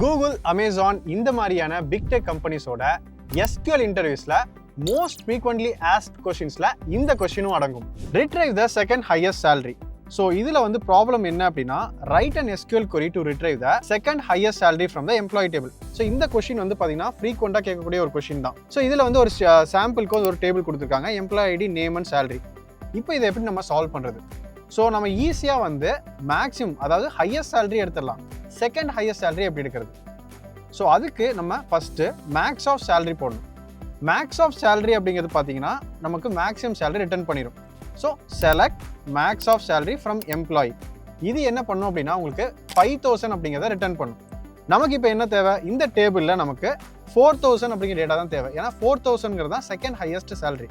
Google, Amazon இந்த மாதிரியான big tech கம்பெனிஸோட SQL இன்டர்வியூஸ்ல மோஸ்ட் ஃப்ரீக்வென்ட்லி ஆஸ்க்ட் கொஸ்டின்ஸ்ல இந்த கொஸ்டினும் அடங்கும். Retrieve the second highest salary. So இதில் வந்து ப்ராப்ளம் என்ன அப்படின்னா right and SQL query to retrieve the second highest salary from the employee table. So இந்த கொஸ்டின் வந்து பார்த்தீங்கன்னா ஃப்ரீக்வெண்ட்டாக கேட்கக்கூடிய ஒரு கொஸ்டின் தான். ஸோ இதில் வந்து ஒரு சாம்பிளுக்கு ஒரு டேபிள் கொடுத்துருக்காங்க, employee ID, name and salary. இப்போ இதை எப்படி நம்ம சால்வ் பண்ணுறது? ஸோ நம்ம ஈஸியாக வந்து மேக்ஸிமம், அதாவது ஹையஸ்ட் salary எடுத்துடலாம். செகண்ட் ஹையஸ்ட் salary எப்படி எடுக்கிறது? ஸோ அதுக்கு நம்ம ஃபஸ்ட்டு மேக்ஸ் ஆஃப் salary போடணும். மேக்ஸ் ஆஃப் salary அப்படிங்கிறது பார்த்தீங்கன்னா நமக்கு மேக்ஸிமம் salary ரிட்டர்ன் பண்ணிடும். So select max of salary from employee. இது என்ன பண்ணும் அப்படின்னா உங்களுக்கு 5000 அப்படிங்கிறத ரிட்டர்ன் பண்ணும். நமக்கு இப்போ என்ன தேவை? இந்த டேபிளில் நமக்கு 4000 அப்படிங்கிற டேட்டா தான் தேவை. ஏன்னா 4000ங்கிறது தான் செகண்ட் ஹையஸ்ட் salary.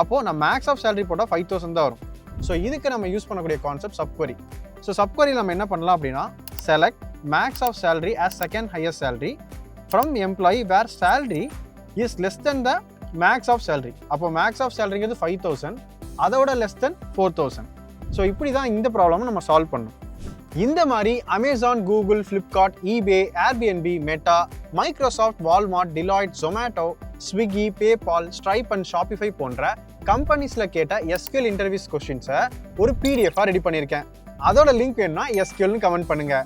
அப்போது நான் மேக்ஸ் ஆஃப் salary போட்டால் 5000 தான் வரும். ஸோ இதுக்கு நம்ம யூஸ் பண்ணக்கூடிய கான்செப்ட் சப்குவரி. ஸோ சப்குவரியில் நம்ம என்ன பண்ணலாம் அப்படின்னா select max of salary as second highest salary from employee where salary is less than the max of salary. அப்போ மேக்ஸ் ஆஃப் salaryங்கிறது 5000, அதோட லெஸ் தென் 4000. ஸோ இப்படி தான் இந்த ப்ராப்ளமை நம்ம சால்வ் பண்ணணும். இந்த மாதிரி Amazon, Google, Flipkart, eBay, Airbnb, meta, Microsoft, Walmart, Deloitte, Zomato, Swiggy, PayPal, stripe and Shopify போன்ற கம்பெனிஸில் கேட்ட SQL இன்டர்வியூஸ் கொஸ்டின்ஸை ஒரு PDF-ஆ ரெடி பண்ணியிருக்கேன். அதோட லிங்க் வேணும்னா SQLனு கமெண்ட் பண்ணுங்க.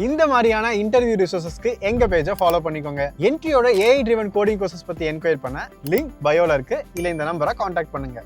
இந்த மாதிரியான இன்டர்வியூ ரிசோர்ஸஸ்க்கு எங்க பேஜை ஃபாலோ பண்ணிக்கோங்க. என்ட்ரியோட AI driven கோடிங் கோர்சஸ் பற்றி என்கொயர் பண்ண லிங்க் பயோல இருக்கு, இல்லை இந்த நம்பரை காண்டாக்ட் பண்ணுங்க.